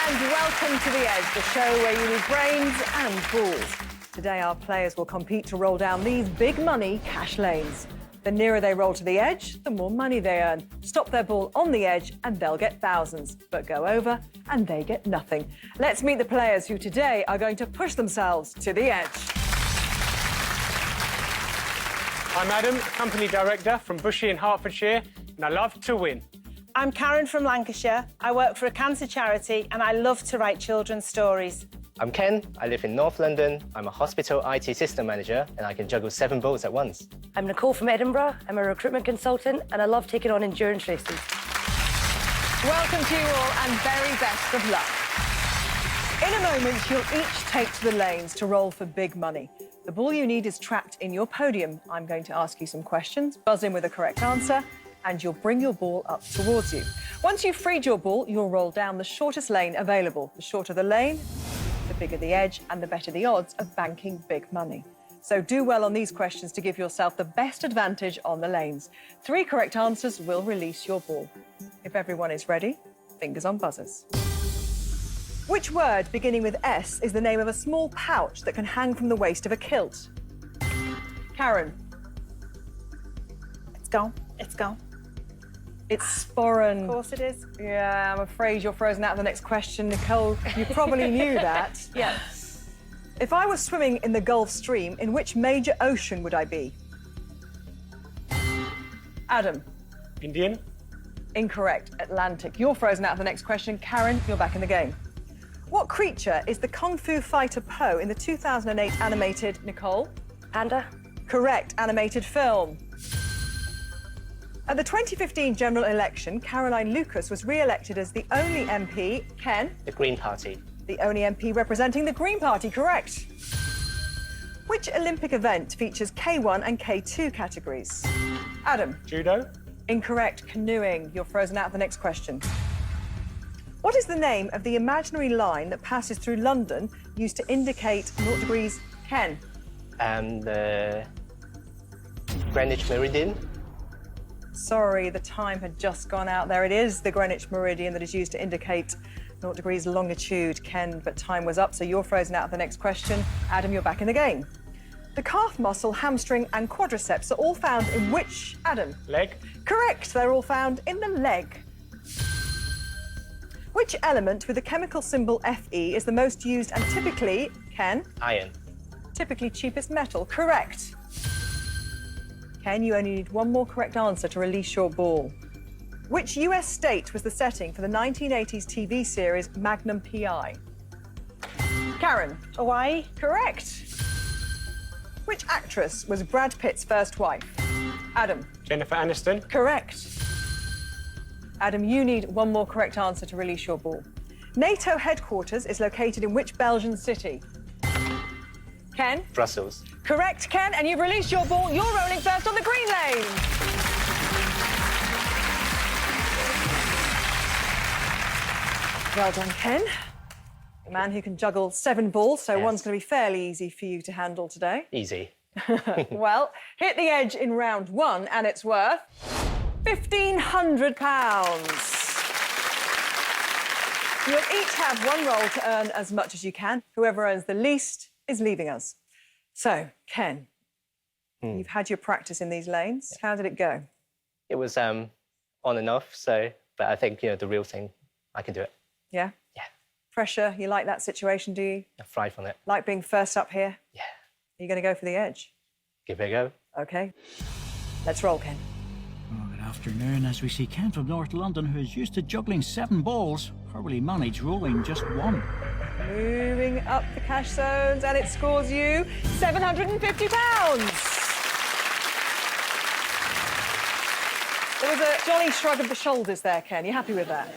And welcome to The Edge, the show where you need brains and balls. Today, our players will compete to roll down these big money cash lanes. The nearer they roll to the edge, the more money they earn. Stop their ball on the edge and they'll get thousands, but go over and they get nothing. Let's meet the players who today are going to push themselves to the edge. I'm Adam, Company Director from Bushy in Hertfordshire, and I love to win. I'm Karen from Lancashire. I work for a cancer charity and I love to write children's stories. I'm Ken. I live in North London. I'm a hospital IT system manager and I can juggle 7 balls at once. I'm Nicole from Edinburgh. I'm a recruitment consultant and I love taking on endurance races. Welcome to you all and very best of luck. In a moment, you'll each take to the lanes to roll for big money. The ball you need is trapped in your podium. I'm going to ask you some questions, buzz in with a correct answer, and you'll bring your ball up towards you. Once you've freed your ball, you'll roll down the shortest lane available. The shorter the lane, the bigger the edge, and the better the odds of banking big money. So do well on these questions to give yourself the best advantage on the lanes. 3 correct answers will release your ball. If everyone is ready, fingers on buzzers. Which word beginning with S is the name of a small pouch that can hang from the waist of a kilt? Karen. It's gone. It's gone. It's sporran. Of course it is. Yeah, I'm afraid you're frozen out of the next question. Nicole, you probably knew that. Yeah. If I was swimming in the Gulf Stream, in which major ocean would I be? Adam. Indian? Incorrect. Atlantic. You're frozen out of the next question. Karen, you're back in the game. What creature is the Kung Fu fighter Po in the 2008 animated, Nicole? Panda? Correct. Animated film. At the 2015 general election, Caroline Lucas was re-elected as the only MP, Ken? The Green Party. The only MP representing the Green Party, correct. Which Olympic event features K1 and K2 categories? Adam? Judo? Incorrect. Canoeing. You're frozen out of the next question. What is the name of the imaginary line that passes through London used to indicate 0 degrees? Ken? The Greenwich Meridian. Sorry, the time had just gone out. There it is, the Greenwich Meridian that is used to indicate 0 degrees longitude. Ken, but time was up, so you're frozen out of the next question. Adam, you're back in the game. The calf muscle, hamstring and quadriceps are all found in which, Adam? Leg? Correct, they're all found in the leg. Which element with the chemical symbol Fe is the most used and typically, Ken? Iron. Typically cheapest metal, correct. Ken, you only need 1 more correct answer to release your ball. Which US state was the setting for the 1980s TV series Magnum P.I.? Karen? Hawaii? Correct. Which actress was Brad Pitt's first wife? Adam? Jennifer Aniston? Correct. Adam, you need 1 more correct answer to release your ball. NATO headquarters is located in which Belgian city? Ken? Brussels. Correct, Ken, and you've released your ball. You're rolling first on the green lane. Well done, Ken. A man who can juggle 7 balls, so Yes. one's going to be fairly easy for you to handle today. Easy. Well, hit the edge in round 1, and it's worth £1,500. You'll each have 1 roll to earn as much as you can. Whoever earns the least is leaving us. So, Ken, you've had your practice in these lanes. How did it go? It was on and off, but I think, the real thing, I can do it. Yeah? Yeah. Pressure, you like that situation, do you? I thrive on it. Like being first up here? Yeah. Are you going to go for the edge? Give it a go. OK. Let's roll, Ken. Oh, good afternoon. As we see Ken from North London, who's used to juggling 7 balls, hardly managed rolling just 1. Moving up the cash zones, and it scores you £750. There was a jolly shrug of the shoulders there, Ken. You happy with that?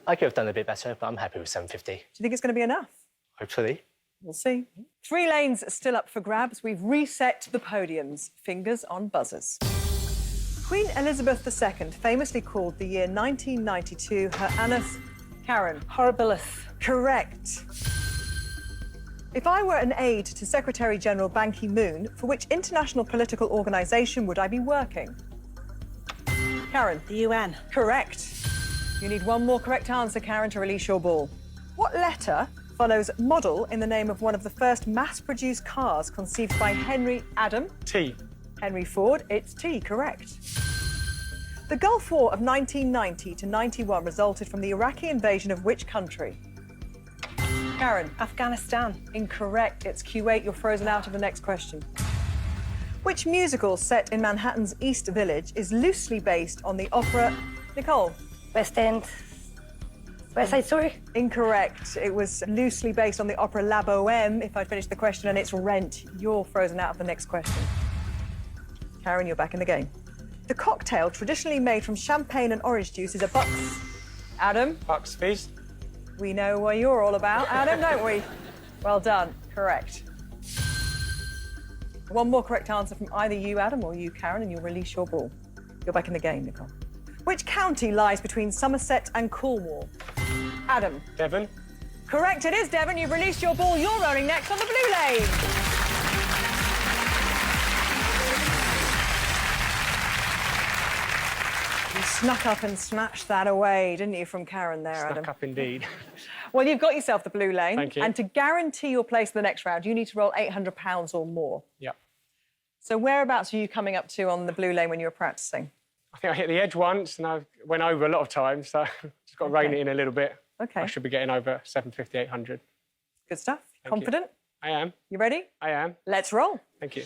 I could have done a bit better, but I'm happy with 750. Do you think it's going to be enough? Hopefully. We'll see. 3 lanes are still up for grabs. We've reset the podiums. Fingers on buzzers. Queen Elizabeth II famously called the year 1992 her annus... Karen? Horribilis. Correct. If I were an aide to Secretary-General Ban Ki-moon, for which international political organisation would I be working? Karen? The UN. Correct. You need 1 more correct answer, Karen, to release your ball. What letter follows model in the name of one of the first mass-produced cars conceived by Henry Adam? T. Henry Ford. It's T, correct. The Gulf War of 1990 to 91 resulted from the Iraqi invasion of which country? Karen. Afghanistan. Incorrect. It's Kuwait. You're frozen out of the next question. Which musical set in Manhattan's East Village is loosely based on the opera... Nicole? West End. West Side Story? Incorrect. It was loosely based on the opera La Boheme, if I finish the question, and it's Rent. You're frozen out of the next question. Karen, you're back in the game. The cocktail traditionally made from champagne and orange juice is a Bucks. Adam? Bucks Feast. We know what you're all about, Adam, don't we? Well done. Correct. One more correct answer from either you, Adam, or you, Karen, and you'll release your ball. You're back in the game, Nicole. Which county lies between Somerset and Cornwall? Adam. Devon. Correct, it is Devon. You've released your ball. You're rolling next on the blue lane. You snuck up and snatched that away, didn't you, from Karen there, Adam? Snuck up indeed. Well, you've got yourself the blue lane. Thank you. And to guarantee your place in the next round, you need to roll £800 or more. Yep. So whereabouts are you coming up to on the blue lane when you were practicing? I think I hit the edge once and I went over a lot of times, so just got to rein it in a little bit. OK. I should be getting over 750, 800. Good stuff. Thank Confident? I am. You ready? I am. Let's roll. Thank you.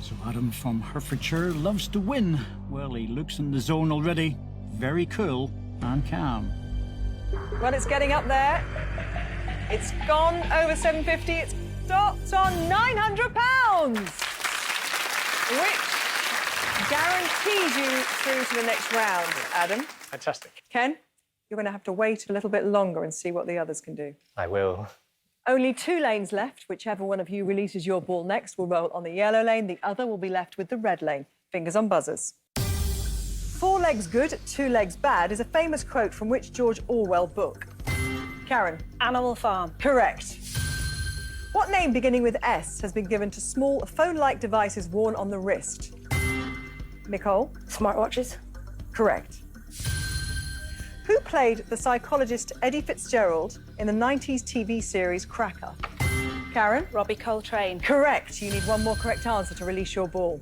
So Adam from Hertfordshire loves to win. Well, he looks in the zone already. Very cool and calm. Well, it's getting up there. It's gone over 750. It's stopped on £900, which guarantees you through to the next round, Adam. Fantastic. Ken, you're going to have to wait a little bit longer and see what the others can do. I will. Only 2 lanes left. Whichever one of you releases your ball next will roll on the yellow lane. The other will be left with the red lane. Fingers on buzzers. 4 legs good, 2 legs bad is a famous quote from which George Orwell book? Karen. Animal Farm. Correct. What name beginning with S has been given to small phone-like devices worn on the wrist? Nicole. Smartwatches? Correct. Who played the psychologist Eddie Fitzgerald in the 90s TV series Cracker? Karen? Robbie Coltrane. Correct. You need one more correct answer to release your ball.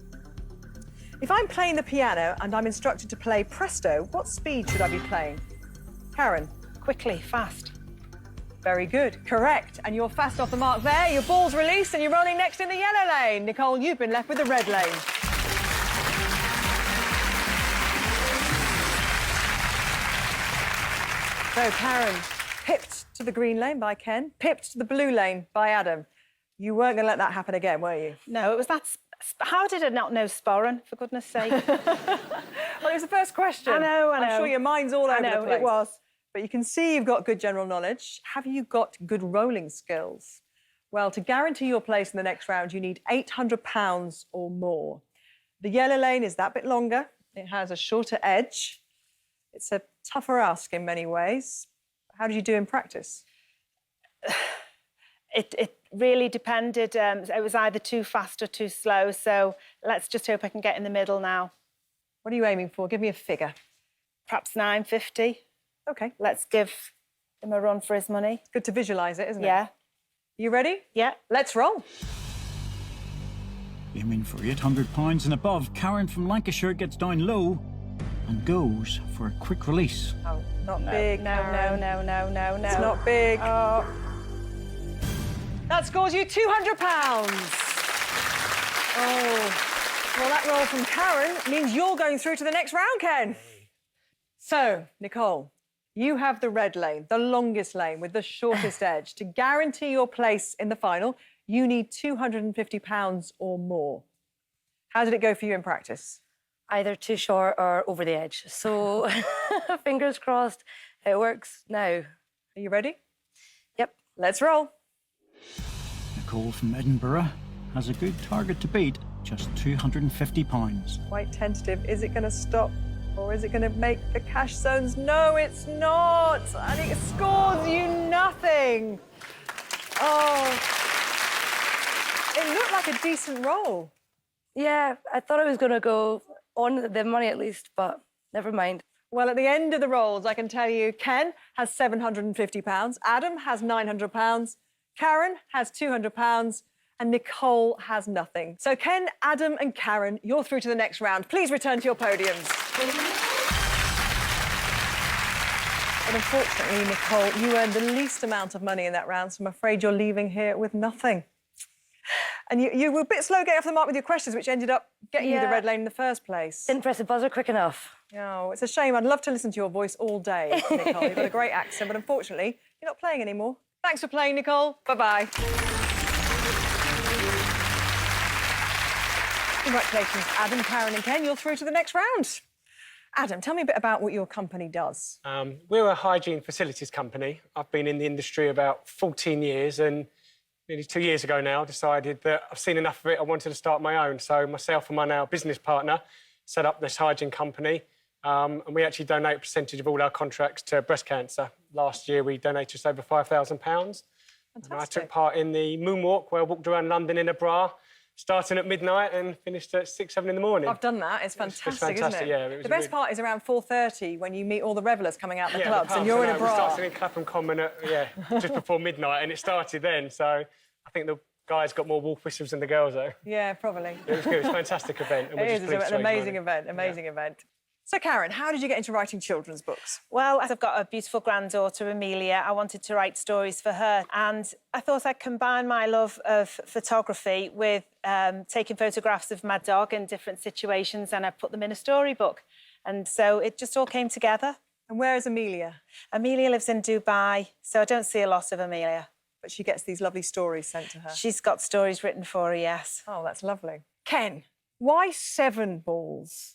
If I'm playing the piano and I'm instructed to play presto, what speed should I be playing? Karen? Quickly, fast. Very good. Correct. And you're fast off the mark there. Your ball's released and you're rolling next in the yellow lane. Nicole, you've been left with the red lane. So, Karen, pipped to the green lane by Ken, pipped to the blue lane by Adam. You weren't going to let that happen again, were you? No, it was that... How did I not know sporran, for goodness sake? Well, it was the first question. I know. I'm sure your mind's all over the place. It was. But you can see you've got good general knowledge. Have you got good rolling skills? Well, to guarantee your place in the next round, you need £800 or more. The yellow lane is that bit longer. It has a shorter edge. It's a tougher ask in many ways. How did you do in practice? It really depended. It was either too fast or too slow. So let's just hope I can get in the middle now. What are you aiming for? Give me a figure. Perhaps 950. OK. Let's give him a run for his money. Good to visualise it, isn't it? Yeah. You ready? Yeah. Let's roll. Aiming for £800 and above, Karen from Lancashire gets down low and goes for a quick release. Oh, not big, No. It's not big. Oh. That scores you £200. Oh. Well, that roll from Karen means you're going through to the next round, Ken. So, Nicole, you have the red lane, the longest lane with the shortest edge. To guarantee your place in the final, you need £250 or more. How did it go for you in practice? Either too short or over the edge. So, fingers crossed, it works now. Are you ready? Yep. Let's roll. Nicole from Edinburgh has a good target to beat, just £250. Quite tentative. Is it going to stop or is it going to make the cash zones? No, it's not. And it scores you nothing. Oh. It looked like a decent roll. Yeah, I thought I was going to go on the money at least, but never mind. Well, at the end of the rolls, I can tell you Ken has £750, Adam has £900, Karen has £200, and Nicole has nothing. So Ken, Adam and Karen, you're through to the next round. Please return to your podiums. But unfortunately, Nicole, you earned the least amount of money in that round, so I'm afraid you're leaving here with nothing. And you were a bit slow getting off the mark with your questions, which ended up getting you the red lane in the first place. Didn't press the buzzer quick enough. Oh, it's a shame. I'd love to listen to your voice all day, Nicole. You've got a great accent, but unfortunately, you're not playing anymore. Thanks for playing, Nicole. Bye-bye. Congratulations, Adam, Karen and Ken. You're through to the next round. Adam, tell me a bit about what your company does. We're a hygiene facilities company. I've been in the industry about 14 years and nearly 2 years ago now decided that I've seen enough of it. I wanted to start my own. So myself and my now business partner set up this hygiene company and we actually donate a percentage of all our contracts to breast cancer. Last year we donated just over £5,000. And I took part in the moonwalk where I walked around London in a bra, starting at midnight and finished at 6, 7 in the morning. I've done that. It's fantastic, it's fantastic, isn't it? Yeah, it was the best part is around 4:30 when you meet all the revellers coming out the clubs and you're in a bra. We started in Clapham Common at, just before midnight and it started then. So I think the guys got more wolf whistles than the girls, though. Yeah, probably. It was good. It was a fantastic event. And It is an amazing event, event. So, Karen, how did you get into writing children's books? Well, as I've got a beautiful granddaughter, Amelia, I wanted to write stories for her. And I thought I'd combine my love of photography with taking photographs of my dog in different situations and I put them in a storybook. And so it just all came together. And where is Amelia? Amelia lives in Dubai, so I don't see a lot of Amelia. But she gets these lovely stories sent to her. She's got stories written for her, yes. Oh, that's lovely. Ken, why 7 balls?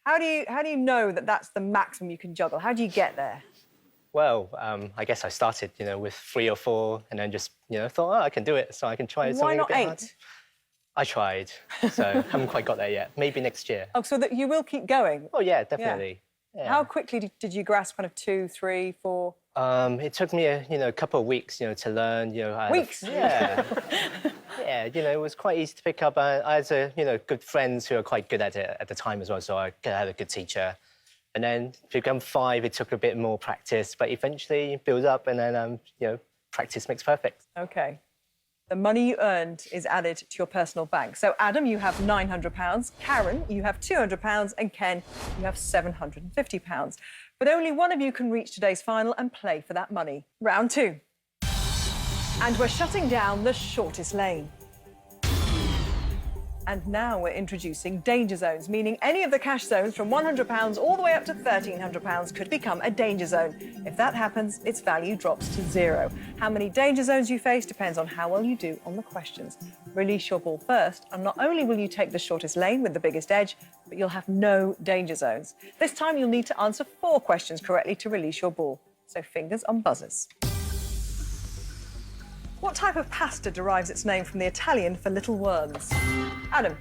How do you know that that's the maximum you can juggle? How do you get there? Well, I guess I started, with 3 or 4 and then just, thought, I can do it, so I can try something Why not a bit 8? harder. I tried, so haven't quite got there yet. Maybe next year. Oh, so that you will keep going? Oh, yeah, definitely. Yeah. How quickly did you grasp kind of 2, 3, 4? It took me a couple of weeks, to learn. Weeks? Yeah. Yeah, it was quite easy to pick up. I had, good friends who were quite good at it at the time as well, so I had a good teacher. And then to become 5, it took a bit more practice, but eventually it builds up and then, practice makes perfect. OK. The money you earned is added to your personal bank. So, Adam, you have £900, Karen, you have £200, and Ken, you have £750. But only one of you can reach today's final and play for that money. Round 2. And we're shutting down the shortest lane. And now we're introducing danger zones, meaning any of the cash zones from £100 all the way up to £1,300 could become a danger zone. If that happens, its value drops to 0. How many danger zones you face depends on how well you do on the questions. Release your ball first, and not only will you take the shortest lane with the biggest edge, but you'll have no danger zones. This time you'll need to answer 4 questions correctly to release your ball. So fingers on buzzers. What type of pasta derives its name from the Italian for little worms? Adam.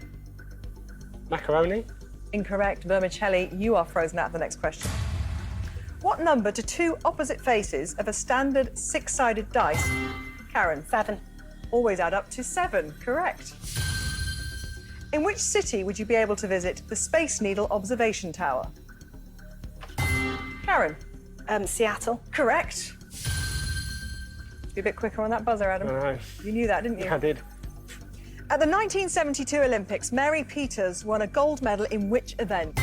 Macaroni. Incorrect. Vermicelli, you are frozen out of the next question. What number do 2 opposite faces of a standard 6-sided dice? Karen. 7. Always add up to 7. Correct. In which city would you be able to visit the Space Needle Observation Tower? Karen. Seattle. Correct. Be a bit quicker on that buzzer, Adam. I know. You knew that, didn't you? I did. At the 1972 Olympics, Mary Peters won a gold medal in which event?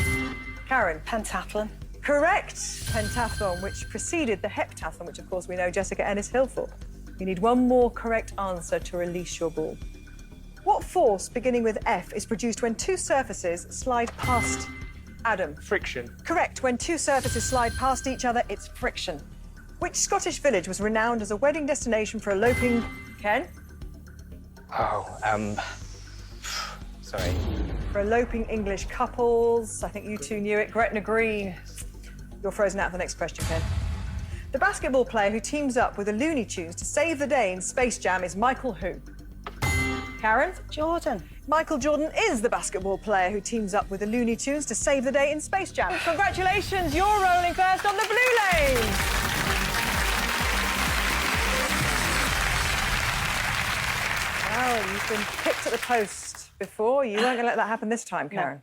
Karen. Pentathlon. Correct. Pentathlon, which preceded the heptathlon, which, of course, we know Jessica Ennis-Hill for. You need one more correct answer to release your ball. What force, beginning with F, is produced when 2 surfaces slide past Adam? Friction. Correct. When 2 surfaces slide past each other, it's friction. Which Scottish village was renowned as a wedding destination for eloping... Ken? Oh, sorry. For eloping English couples. I think you 2 knew it. Gretna Green. You're frozen out for the next question, Ken. The basketball player who teams up with the Looney Tunes to save the day in Space Jam is Michael who? Karen? Jordan. Michael Jordan is the basketball player who teams up with the Looney Tunes to save the day in Space Jam. Congratulations, you're rolling first on the blue lane. Wow, you've been picked at the post before. You weren't going to let that happen this time, Karen.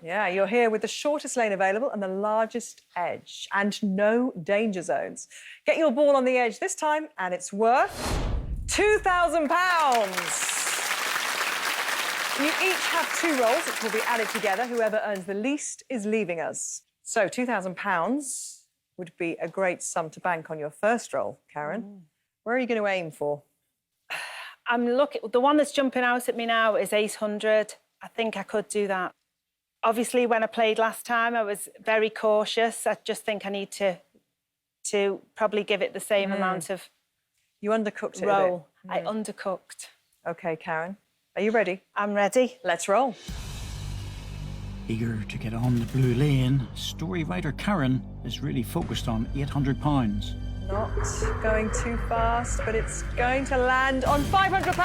Yeah, you're here with the shortest lane available and the largest edge, and no danger zones. Get your ball on the edge this time, and it's worth £2,000. You each have 2 rolls, which will be added together. Whoever earns the least is leaving us. So £2,000 would be a great sum to bank on your first roll, Karen. Where are you going to aim for? I'm looking. The one that's jumping out at me now is 800. I think I could do that. Obviously, when I played last time, I was very cautious. I just think I need to probably give it the same amount of You undercooked it roll. a bit. I undercooked. OK, Karen. Are you ready? I'm ready. Let's roll. Eager to get on the blue lane, story writer Karen is really focused on £800. Not going too fast, but it's going to land on £500.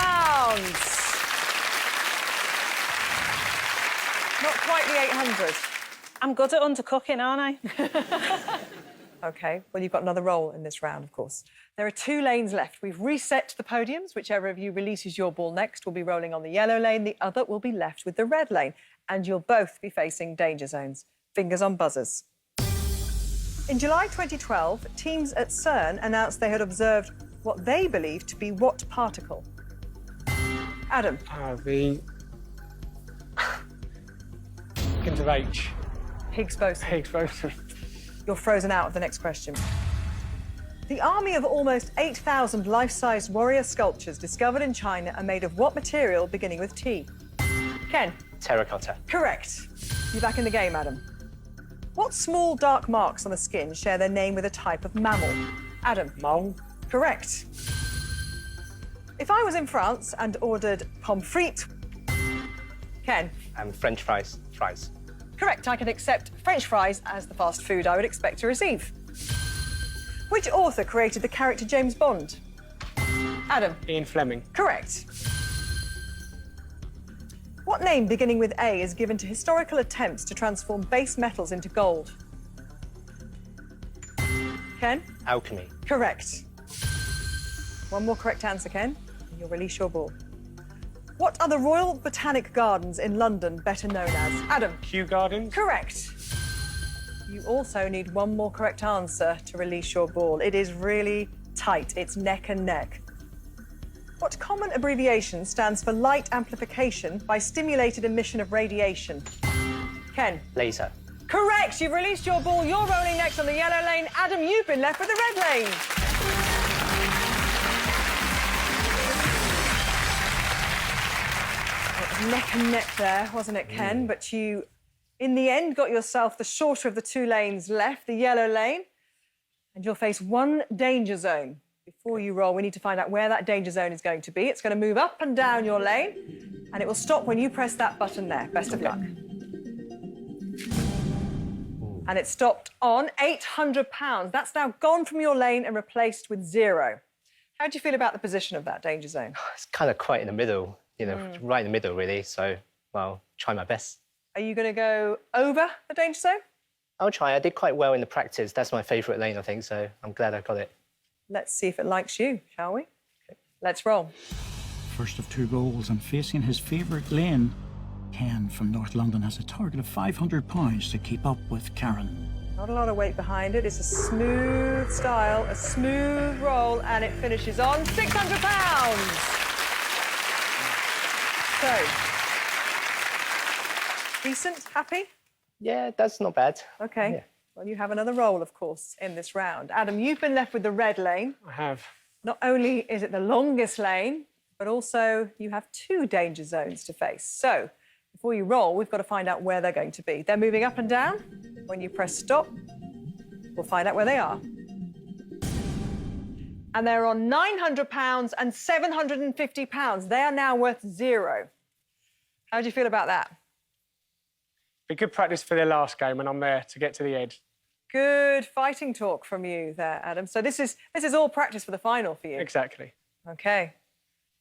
Not quite the 800. I'm good at undercooking, aren't I? OK, well, you've got another roll in this round, of course. There are 2 lanes left. We've reset the podiums. Whichever of you releases your ball next will be rolling on the yellow lane. The other will be left with the red lane. And you'll both be facing danger zones. Fingers on buzzers. In July 2012, teams at CERN announced they had observed what they believed to be what particle? Adam. The... Begins with H. Higgs boson. Higgs boson. You're frozen out of the next question. The army of almost 8,000 life-sized warrior sculptures discovered in China are made of what material beginning with T? Ken. Terracotta. Correct. You're back in the game, Adam. What small dark marks on the skin share their name with a type of mammal? Adam. Mole. Correct. If I was in France and ordered pommes frites... Ken. French fries. Fries. Correct. I can accept French fries as the fast food I would expect to receive. Which author created the character James Bond? Adam. Ian Fleming. Correct. What name beginning with A is given to historical attempts to transform base metals into gold? Ken? Alchemy. Correct. One more correct answer, Ken, and you'll release your ball. What are the Royal Botanic Gardens in London better known as? Adam? Kew Gardens. Correct. You also need one more correct answer to release your ball. It is really tight. It's neck and neck. What common abbreviation stands for light amplification by stimulated emission of radiation? Ken? Laser. Correct. You've released your ball. You're rolling next on the yellow lane. Adam, you've been left with the red lane. It was neck and neck there, wasn't it, Ken? But you, in the end, got yourself the shorter of the 2 lanes left, the yellow lane, and you'll face 1 danger zone. Before you roll, we need to find out where that danger zone is going to be. It's going to move up and down your lane, and it will stop when you press that button there. Best of luck. And it stopped on £800. That's now gone from your lane and replaced with 0. How do you feel about the position of that danger zone? It's kind of quite in the middle, you know, right in the middle, really. So, well, try my best. Are you going to go over the danger zone? I'll try. I did quite well in the practice. That's my favourite lane, I think, so I'm glad I got it. Let's see if it likes you, shall we? Let's roll. First of 2 goals and facing his favourite lane, Ken from North London has a target of £500 to keep up with Karen. Not a lot of weight behind it. It's a smooth style, a smooth roll, and it finishes on £600. So, decent, happy? Yeah, that's not bad. OK. Yeah. Well, you have another roll, of course, in this round. Adam, you've been left with the red lane. I have. Not only is it the longest lane, but also you have 2 danger zones to face. So, before you roll, we've got to find out where they're going to be. They're moving up and down. When you press stop, we'll find out where they are. And they're on £900 and £750. They are now worth 0. How do you feel about that? Be good practice for their last game when I'm there to get to the edge. Good fighting talk from you there, Adam. So this is all practice for the final for you. Exactly. OK.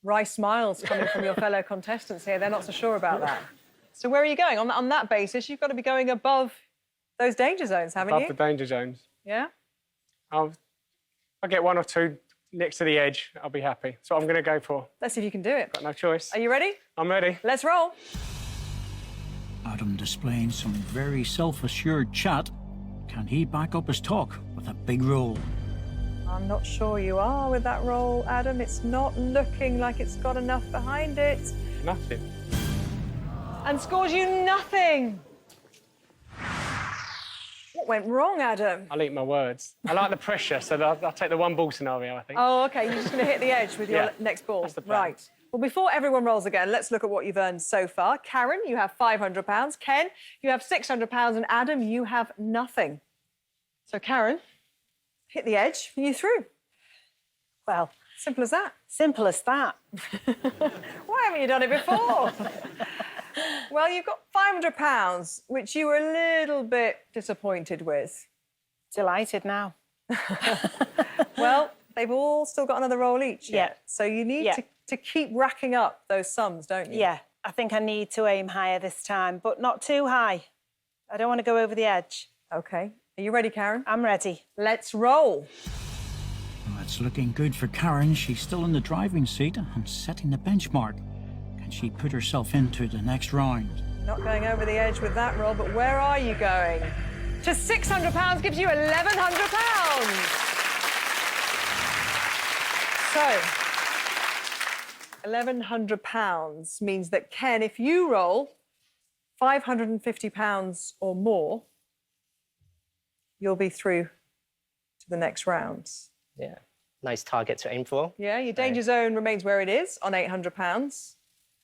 Wry smiles coming from your fellow contestants here. They're not so sure about that. So where are you going? On that basis, you've got to be going above those danger zones, haven't you? Above the danger zones. Yeah? I'll get 1 or 2 next to the edge. I'll be happy. That's what I'm going to go for. Let's see if you can do it. Got no choice. Are you ready? I'm ready. Let's roll. Adam displaying some very self-assured chat. Can he back up his talk with a big roll? I'm not sure you are with that roll, Adam. It's not looking like it's got enough behind it. Nothing. And scores you nothing. What went wrong, Adam? I'll eat my words. I like the pressure, so I'll take the one ball scenario, I think. Oh, OK, you're just going to hit the edge with your Yeah, next ball. that's the plan. Right. Well, before everyone rolls again, let's look at what you've earned so far. Karen, you have £500. Ken, you have £600. And Adam, you have nothing. So, Karen, hit the edge and you're through. Well, Simple as that. simple as that. Why haven't you done it before? Well, you've got £500, which you were a little bit disappointed with. Delighted now. Well, they've all still got another roll each. Yeah. So you need Yeah. to keep racking up those sums, don't you? Yeah, I think I need to aim higher this time, but not too high. I don't want to go over the edge. OK. Are you ready, Karen? I'm ready. Let's roll. Well, it's looking good for Karen. She's still in the driving seat and setting the benchmark. Can she put herself into the next round? Not going over the edge with that roll, but where are you going? To £600 gives you £1,100. So, £1,100 means that, Ken, if you roll £550 or more, you'll be through to the next round. Yeah, nice target to aim for. Yeah, your danger zone remains where it is on £800.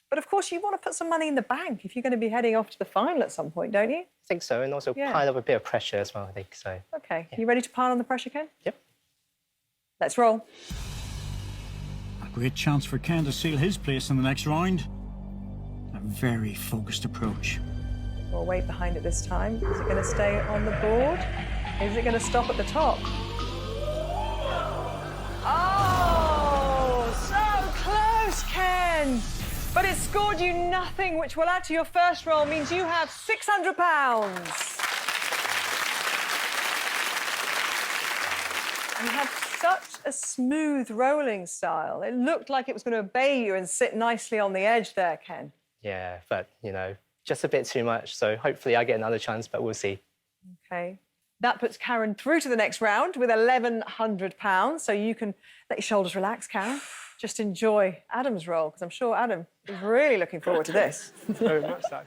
But of course, you want to put some money in the bank if you're going to be heading off to the final at some point, don't you? I think so, and also Yeah. kind of a bit of pressure as well, I think, so. OK. You ready to pile on the pressure, Ken? Yep. Let's roll. A great chance for Ken to seal his place in the next round. A very focused approach. We'll wait behind it this time. Is it going to stay on the board? Is it going to stop at the top? Oh, so close, Ken! But it scored you nothing, which will add to your first roll, means you have £600. You have such a smooth rolling style. It looked like it was going to obey you and sit nicely on the edge there, Ken. Yeah, but, just a bit too much, so hopefully I get another chance, but we'll see. OK. That puts Karen through to the next round with £1,100. So you can let your shoulders relax, Karen. Just enjoy Adam's roll, because I'm sure Adam is really looking forward to this. Very much so.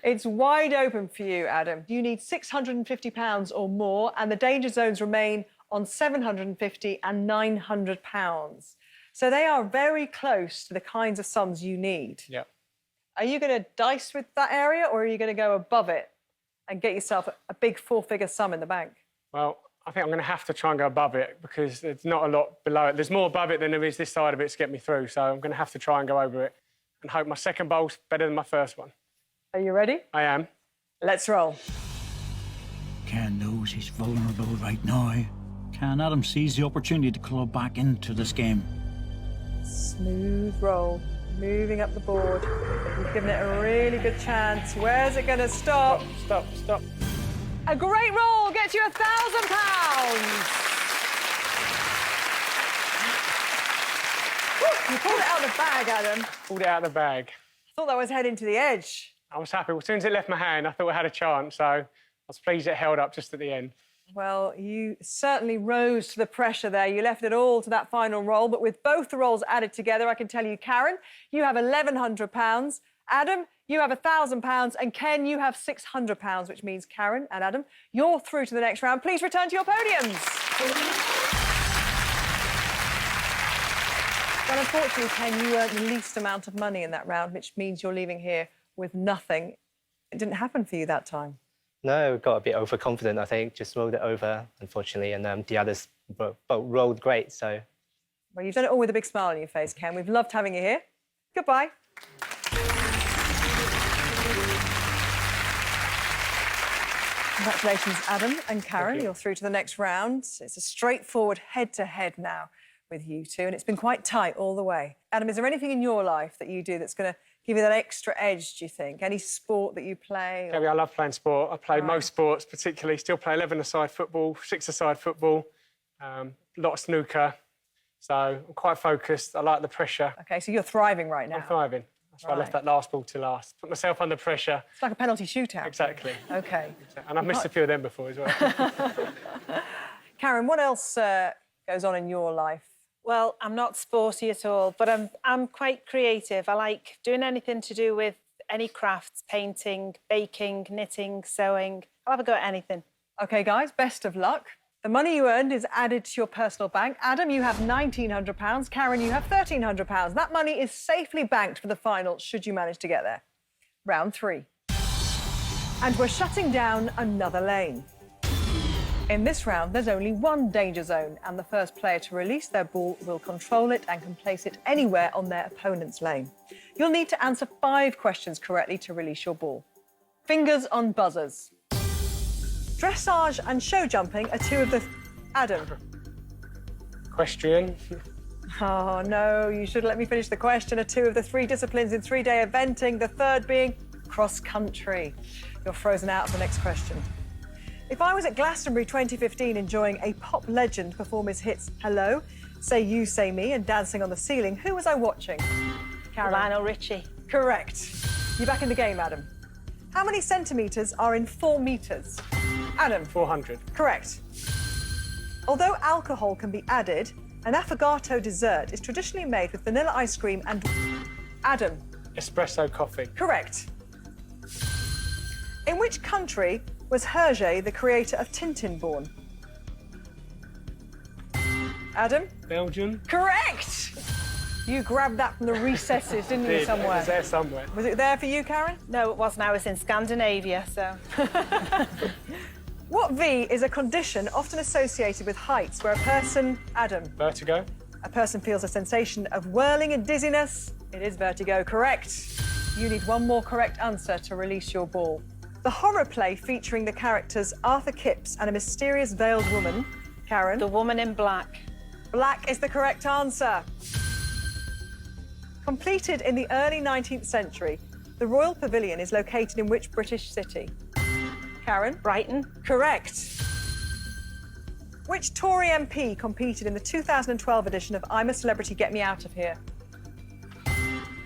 It's wide open for you, Adam. You need £650 or more, and the danger zones remain on £750 and £900. So they are very close to the kinds of sums you need. Yeah. Are you going to dice with that area, or are you going to go above it and get yourself a big four-figure sum in the bank? Well, I think I'm going to have to try and go above it because there's not a lot below it. There's more above it than there is this side of it to get me through. So I'm going to have to try and go over it and hope my second bowl's better than my first one. Are you ready? I am. Let's roll. Ken knows he's vulnerable right now. Can Adam seize the opportunity to claw back into this game? Smooth roll, moving up the board. You've given it a really good chance. Where's it going to stop? Stop, stop. A great roll gets you £1,000. You pulled it out of the bag, Adam. Pulled it out of the bag. I thought that was heading to the edge. I was happy. As soon as it left my hand, I thought I had a chance. So I was pleased it held up just at the end. Well, you certainly rose to the pressure there. You left it all to that final roll, but with both the rolls added together, I can tell you, Karen, you have £1,100. Adam, you have £1,000. And Ken, you have £600, which means Karen and Adam, you're through to the next round. Please return to your podiums. Well, unfortunately, Ken, you earned the least amount of money in that round, which means you're leaving here with nothing. It didn't happen for you that time. No, got a bit overconfident, I think. Just rolled it over, unfortunately, and the others both rolled great, so... Well, you've done it all with a big smile on your face, Ken. We've loved having you here. Goodbye. Congratulations, Adam and Karen. You're through to the next round. It's a straightforward head-to-head now with you two, and it's been quite tight all the way. Adam, is there anything in your life that you do that's going to give you that extra edge, do you think? Any sport that you play? Gabby, I love playing sport. I play most sports, particularly. Still play 11-a-side football, 6-a-side football, a lot of snooker. So I'm quite focused. I like the pressure. OK, so you're thriving right now. I'm thriving. That's why I left that last ball to last. Put myself under pressure. It's like a penalty shootout. Exactly. OK. And I've missed a few of them before as well. Karen, what else goes on in your life? Well, I'm not sporty at all, but I'm quite creative. I like doing anything to do with any crafts, painting, baking, knitting, sewing. I'll have a go at anything. OK, guys, best of luck. The money you earned is added to your personal bank. Adam, you have £1,900. Karen, you have £1,300. That money is safely banked for the final, should you manage to get there. Round 3. And we're shutting down another lane. In this round, there's only one danger zone, and the first player to release their ball will control it and can place it anywhere on their opponent's lane. You'll need to answer 5 questions correctly to release your ball. Fingers on buzzers. Dressage and show jumping are 2 of the... Adam. Equestrian. Oh, no, you should let me finish the question. Are 2 of the 3 disciplines in 3-day eventing, the third being cross-country. You're frozen out of the next question. If I was at Glastonbury 2015 enjoying a pop legend perform his hits Hello, Say You, Say Me and Dancing on the Ceiling, who was I watching? Karen. Lionel Richie. Correct. You're back in the game, Adam. How many centimetres are in 4 metres? Adam. 400. Correct. Although alcohol can be added, an affogato dessert is traditionally made with vanilla ice cream and... Adam. Espresso coffee. Correct. In which country was Hergé the creator of Tintin born? Adam? Belgium. Correct! You grabbed that from the recesses, didn't you, It somewhere? was there somewhere. Was it there for you, Karen? No, it wasn't. I was in Scandinavia, so... What V is a condition often associated with heights where a person... Adam. Vertigo. A person feels a sensation of whirling and dizziness. It is vertigo, correct. You need one more correct answer to release your ball. The horror play featuring the characters Arthur Kipps and a mysterious veiled woman, Karen. The Woman in Black. Black is the correct answer. Completed in the early 19th century, the Royal Pavilion is located in which British city? Karen? Brighton. Correct. Which Tory MP competed in the 2012 edition of I'm a Celebrity, Get Me Out of Here?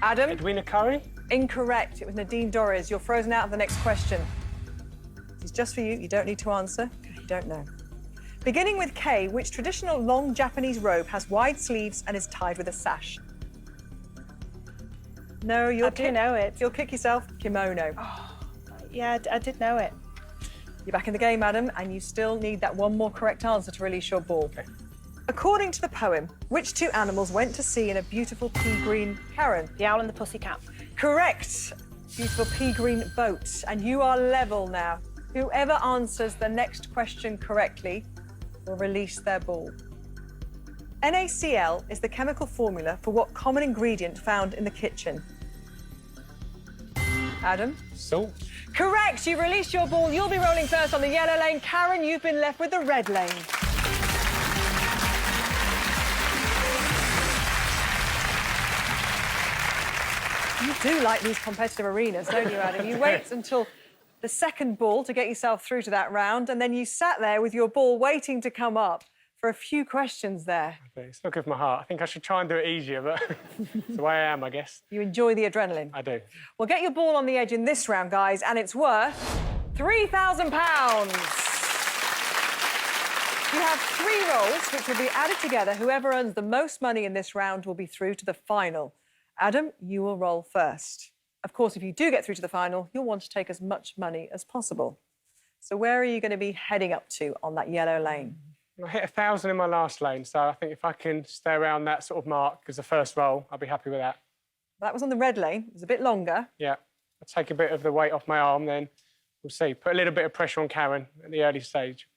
Adam? Edwina Curry. Incorrect. It was Nadine Dorries. You're frozen out of the next question. This is just for you. You don't need to answer. You don't know. Beginning with K, which traditional long Japanese robe has wide sleeves and is tied with a sash? No, you'll I do know it. You'll kick yourself. Kimono. Yeah, I did know it. You're back in the game, Adam, and you still need that one more correct answer to release your ball. Okay. According to the poem, which 2 animals went to sea in a beautiful pea green... Karen? The Owl and the Pussycat. Correct. Beautiful pea green boat. And you are level now. Whoever answers the next question correctly will release their ball. NaCl is the chemical formula for what common ingredient found in the kitchen? Adam? Salt. Correct. You've released your ball. You'll be rolling first on the yellow lane. Karen, you've been left with the red lane. You do like these competitive arenas, don't you, Adam? You wait until the second ball to get yourself through to that round, and then you sat there with your ball waiting to come up for a few questions there. It's not good for my heart. I think I should try and do it easier, but it's the way I am, I guess. You enjoy the adrenaline? I do. Well, get your ball on the edge in this round, guys, and it's worth £3,000. You have 3 rolls, which will be added together. Whoever earns the most money in this round will be through to the final. Adam, you will roll first. Of course, if you do get through to the final, you'll want to take as much money as possible. So where are you going to be heading up to on that yellow lane? I hit 1,000 in my last lane, so I think if I can stay around that sort of mark as the first roll, I'll be happy with that. That was on the red lane. It was a bit longer. Yeah. I'll take a bit of the weight off my arm, then we'll see. Put a little bit of pressure on Karen at the early stage.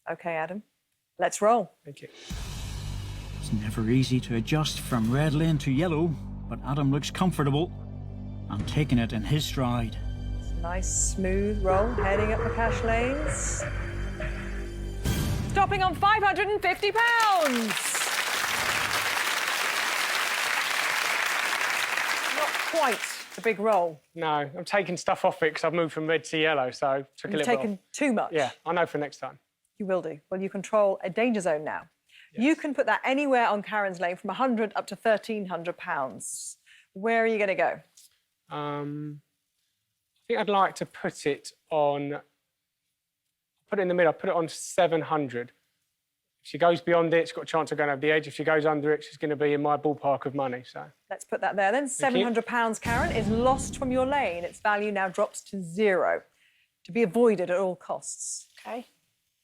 OK, Adam. Let's roll. Thank you. It's never easy to adjust from red lane to yellow, but Adam looks comfortable and taking it in his stride. It's a nice, smooth roll, heading up the cash lanes. Stopping on £550. Not quite the big roll. No, I'm taking stuff off it because I've moved from red to yellow, so took a You've little bit taken off. too much. Yeah, I know for next time. You will do. Well, you control a danger zone now. Yes. You can put that anywhere on Karen's lane from £100 up to £1,300. Where are you going to go? I think I'd like to put it in the middle. I'll put it on 700. If she goes beyond it, she's got a chance of going over the edge. If she goes under it, she's going to be in my ballpark of money. So Let's put that there then. £700, Karen, is lost from your lane. Its value now drops to 0, to be avoided at all costs. OK.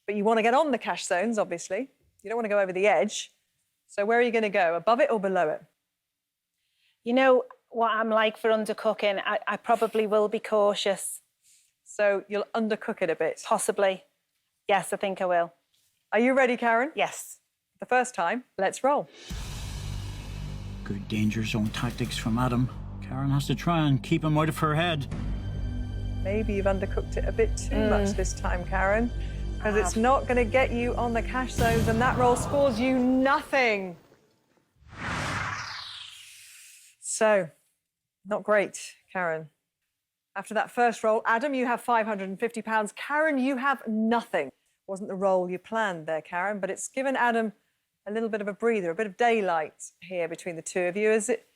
But you want to get on the cash zones, obviously. You don't want to go over the edge. So where are you going to go, above it or below it? You know what I'm like for undercooking. I probably will be cautious. So you'll undercook it a bit? Possibly. Yes, I think I will. Are you ready, Karen? Yes. The first time, let's roll. Good danger zone tactics from Adam. Karen has to try and keep him out of her head. Maybe you've undercooked it a bit too much this time, Karen, because it's not going to get you on the cash zones, and that roll scores you nothing. So, not great, Karen. After that first roll, Adam, you have £550. Karen, you have nothing. Wasn't the roll you planned there, Karen, but it's given Adam a little bit of a breather, a bit of daylight here between the two of you. Has it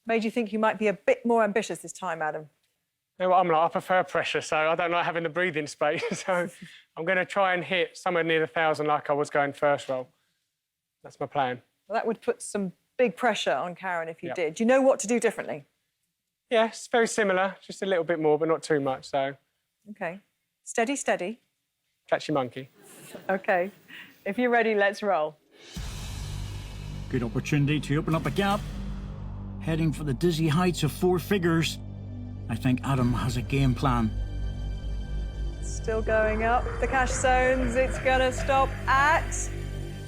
made you think you might be a bit more ambitious this time, Adam? you know what I'm like, I prefer pressure, so I don't like having the breathing space. So I'm going to try and hit somewhere near the 1,000 like I was going first roll. That's my plan. Well, that would put some big pressure on Karen if you did. Do you know what to do differently? Yeah, it's very similar, just a little bit more, but not too much, so... OK. Steady, steady. Catch your monkey. OK. If you're ready, let's roll. Good opportunity to open up a gap. Heading for the dizzy heights of 4 figures. I think Adam has a game plan. Still going up the cash zones. It's going to stop at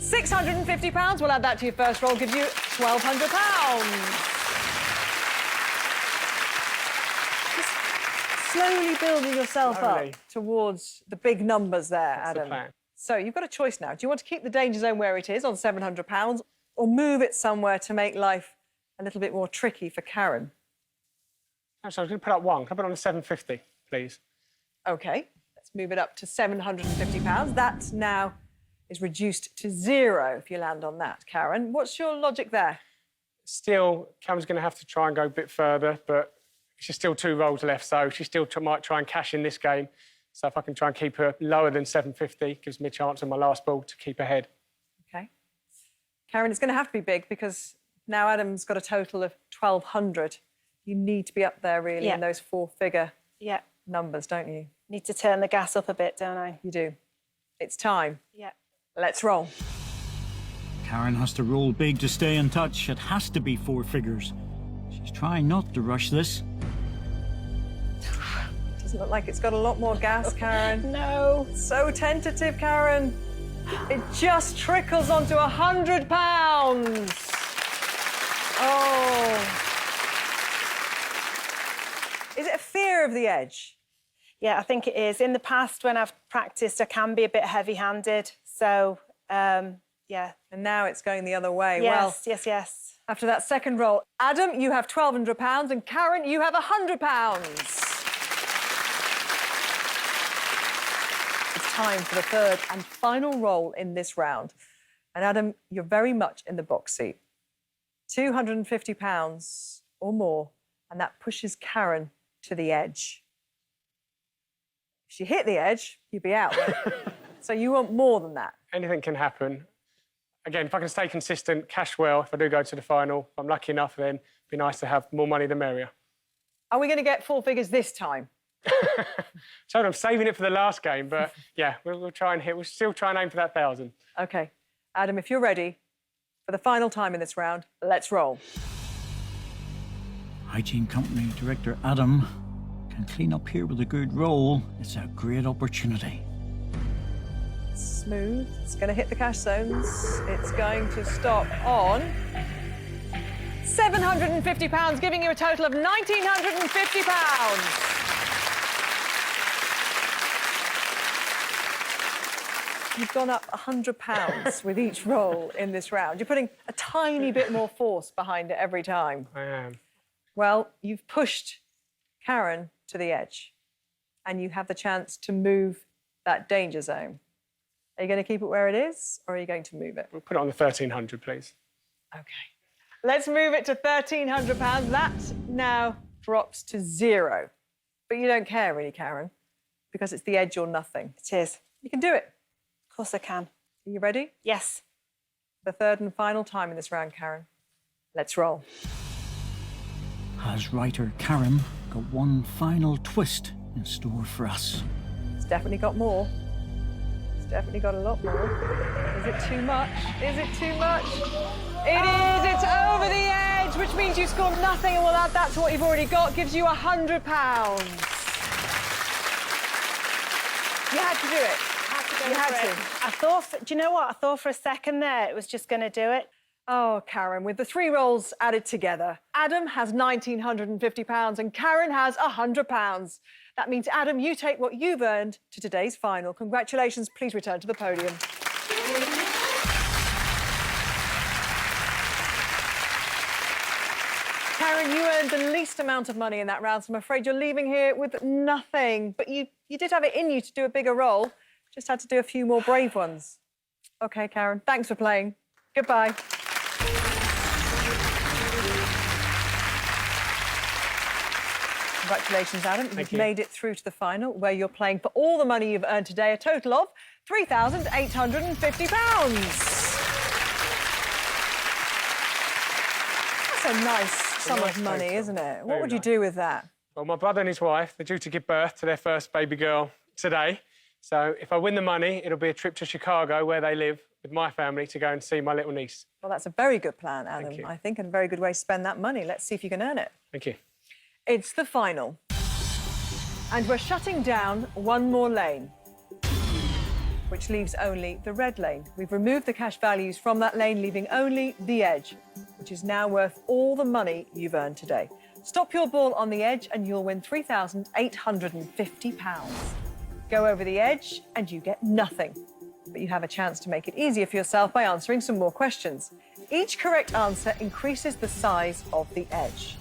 £650. We'll add that to your first roll, gives you £1,200. Slowly building yourself up towards the big numbers there, That's Adam. the plan. So you've got a choice now. Do you want to keep the danger zone where it is on £700 or move it somewhere to make life a little bit more tricky for Karen? Actually, I was going to put up one. Can I put it on a 750, please? OK, let's move it up to £750. That now is reduced to 0 if you land on that, Karen. What's your logic there? Still, Karen's going to have to try and go a bit further, but she's still 2 rolls left, so she still might try and cash in this game. So if I can try and keep her lower than 750, gives me a chance on my last ball to keep ahead. OK. Karen, it's going to have to be big because now Adam's got a total of 1,200. You need to be up there, really, in those 4-figure numbers, don't you? Need to turn the gas up a bit, don't I? You do. It's time. Yeah. Let's roll. Karen has to roll big to stay in touch. It has to be 4 figures. She's trying not to rush this. Doesn't look like it's got a lot more gas, Karen. No. So tentative, Karen. It just trickles onto £100. Oh. Is it a fear of the edge? Yeah, I think it is. In the past, when I've practised, I can be a bit heavy-handed. So, yeah. And now it's going the other way. Yes, well, yes. After that second roll, Adam, you have £1,200 and Karen, you have £100. It's time for the third and final roll in this round. And Adam, you're very much in the box seat. £250 or more, and that pushes Karen to the edge. If she hit the edge, you'd be out. So you want more than that. Anything can happen. Again, if I can stay consistent, cash well, if I do go to the final, if I'm lucky enough, then it'd be nice to have more money the merrier. Are we going to get 4 figures this time? So I'm saving it for the last game, but yeah, we'll try and hit. We'll still try and aim for that 1,000. OK. Adam, if you're ready, for the final time in this round, let's roll. Hygiene Company Director Adam can clean up here with a good roll. It's a great opportunity. Smooth. It's going to hit the cash zones. It's going to stop on £750, giving you a total of £1,950. You've gone up £100 with each roll in this round. You're putting a tiny bit more force behind it every time. I am. Well, you've pushed Karen to the edge and you have the chance to move that danger zone. Are you going to keep it where it is or are you going to move it? We'll put it on the 1,300, please. OK. Let's move it to £1,300. That now drops to 0. But you don't care, really, Karen, because it's the edge or nothing. It is. You can do it. Of course I can. Are you ready? Yes. The third and final time in this round, Karen. Let's roll. Has writer Karen got one final twist in store for us? It's definitely got more. It's definitely got a lot more. Is it too much? Is it too much? It is! It's over the edge, which means you scored nothing, and we'll add that to what you've already got. Gives you £100. You had to do it. You had to. I thought, do you know what? I thought for a second there it was just going to do it. Oh, Karen, with the 3 rolls added together, Adam has £1,950 and Karen has £100. That means, Adam, you take what you've earned to today's final. Congratulations. Please return to the podium. Karen, you earned the least amount of money in that round, so I'm afraid you're leaving here with nothing. But you did have it in you to do a bigger roll. Just had to do a few more brave ones. OK, Karen, thanks for playing. Goodbye. Congratulations, Adam. You've made it through to the final, where you're playing for all the money you've earned today, a total of £3,850. That's a nice sum of money, isn't it? What would you do with that? Well, my brother and his wife, they're due to give birth to their first baby girl today. So if I win the money, it'll be a trip to Chicago, where they live, with my family, to go and see my little niece. Well, that's a very good plan, Adam. Thank you. I think, and a very good way to spend that money. Let's see if you can earn it. Thank you. It's the final. And we're shutting down one more lane, which leaves only the red lane. We've removed the cash values from that lane, leaving only the edge, which is now worth all the money you've earned today. Stop your ball on the edge and you'll win £3,850. Go over the edge and you get nothing. But you have a chance to make it easier for yourself by answering some more questions. Each correct answer increases the size of the edge.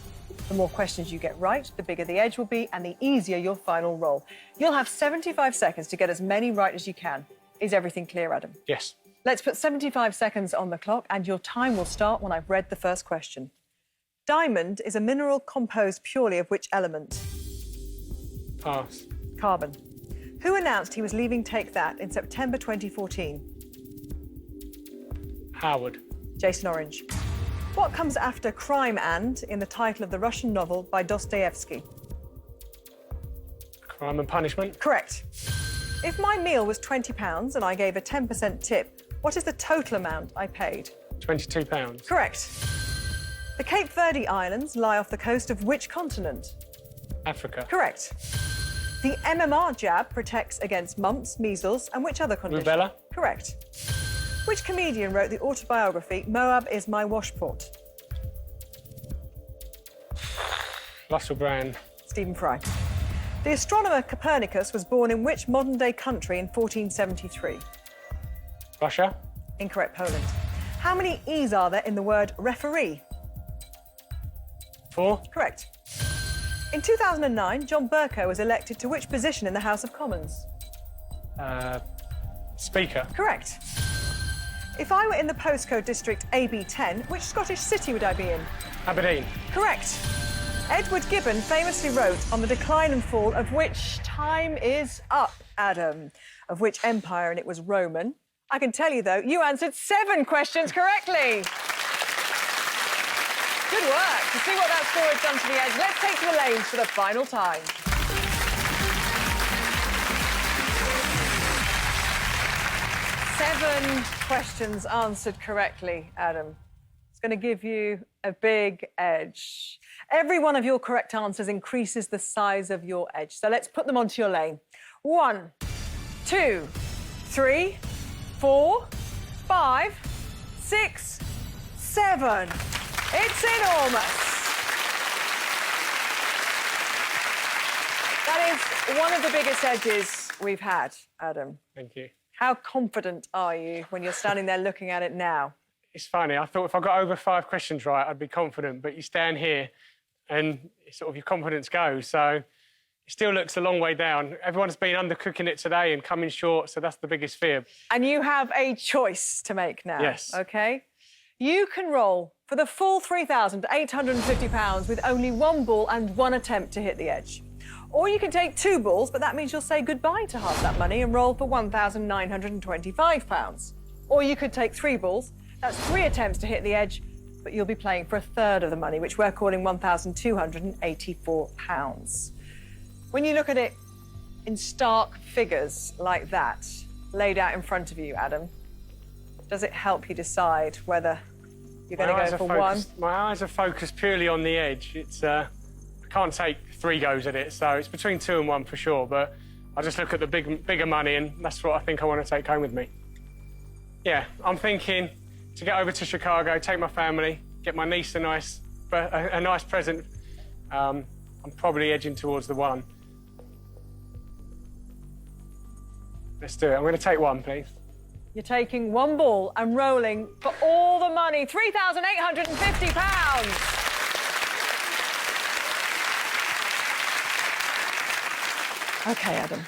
The more questions you get right, the bigger the edge will be and the easier your final roll. You'll have 75 seconds to get as many right as you can. Is everything clear, Adam? Yes. Let's put 75 seconds on the clock and your time will start when I've read the first question. Diamond is a mineral composed purely of which element? Pass. Carbon. Who announced he was leaving Take That in September 2014? Howard. Jason Orange. What comes after Crime and in the title of the Russian novel by Dostoevsky? Crime and Punishment. Correct. If my meal was £20 and I gave a 10% tip, what is the total amount I paid? £22. Correct. The Cape Verde Islands lie off the coast of which continent? Africa. Correct. The MMR jab protects against mumps, measles, and which other condition? Rubella. Correct. Which comedian wrote the autobiography Moab is My Washport? Russell Brand. Stephen Fry. The astronomer Copernicus was born in which modern-day country in 1473? Russia. Incorrect, Poland. How many E's are there in the word referee? 4. Correct. In 2009, John Bercow was elected to which position in the House of Commons? Speaker. Correct. If I were in the postcode district AB10, which Scottish city would I be in? Aberdeen. Correct. Edward Gibbon famously wrote on the decline and fall of which time is up, Adam, of which empire, and it was Roman. I can tell you, though, you answered 7 questions correctly. Good work. To see what that score has done to the edge, let's take to the lanes for the final time. Seven questions answered correctly, Adam. It's going to give you a big edge. Every one of your correct answers increases the size of your edge. So let's put them onto your lane. 1, 2, 3, 4, 5, 6, 7. It's enormous. That is one of the biggest edges we've had, Adam. Thank you. How confident are you when you're standing there looking at it now? It's funny. I thought if I got over 5 questions right, I'd be confident. But you stand here and sort of your confidence goes. So it still looks a long way down. Everyone's been undercooking it today and coming short, so that's the biggest fear. And you have a choice to make now. Yes. OK? You can roll for the full £3,850 with only one ball and one attempt to hit the edge. Or you can take two balls, but that means you'll say goodbye to half that money and roll for £1,925. Or you could take three balls, that's three attempts to hit the edge, but you'll be playing for a third of the money, which we're calling £1,284. When you look at it in stark figures like that, laid out in front of you, Adam, does it help you decide whether you're going to go for one? My eyes are focused purely on the edge. It's I can't take three goes at it, so it's between two and one for sure, but I just look at the bigger money, and that's what I think I want to take home with me. Yeah, I'm thinking to get over to Chicago, take my family, get my niece a nice present. I'm probably edging towards the one. Let's do it. I'm going to take one, please. You're taking one ball and rolling for all the money, £3,850. OK, Adam.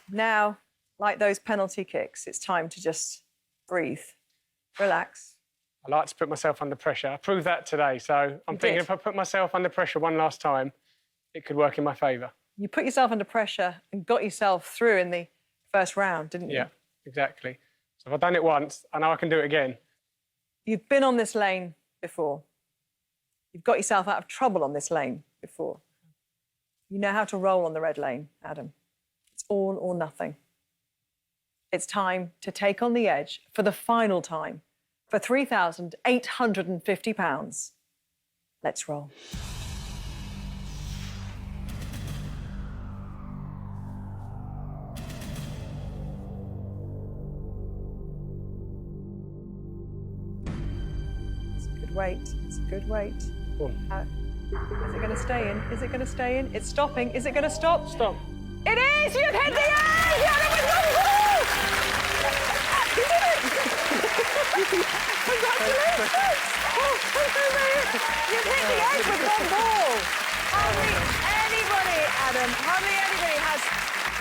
Now, like those penalty kicks, it's time to just breathe, relax. I like to put myself under pressure. I proved that today, so I'm thinking if I put myself under pressure one last time, it could work in my favour. You put yourself under pressure and got yourself through in the first round, didn't you? Yeah, exactly. So if I've done it once, I know I can do it again. You've been on this lane before. You've got yourself out of trouble on this lane before. You know how to roll on the red lane, Adam. It's all or nothing. It's time to take on the edge for the final time for £3,850. Let's roll. Weight. It's a good weight. Is it going to stay in? Is it going to stay in? It's stopping. Is it going to stop? Stop. It is! You've hit the edge! Adam with one ball! You did it! Congratulations! You've hit the edge with one ball! Hardly anybody, Adam, has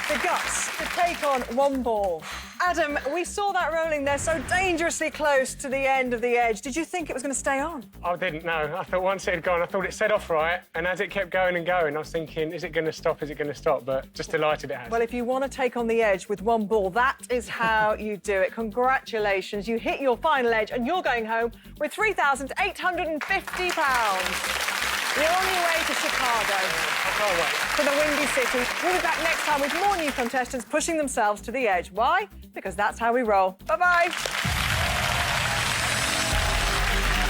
the guts to take on one ball. Adam, we saw that rolling there so dangerously close to the end of the edge. Did you think it was going to stay on? I didn't know. I thought once it had gone, I thought it set off right, and as it kept going and going, I was thinking, is it going to stop? Is it going to stop? But just delighted it has. Well, if you want to take on the edge with one ball, that is how you do it. Congratulations. You hit your final edge, and you're going home with £3,850. You're on your way to Chicago. I can't wait. For the Windy City. We'll be back next time with more new contestants pushing themselves to the edge. Why? Because that's how we roll. Bye-bye.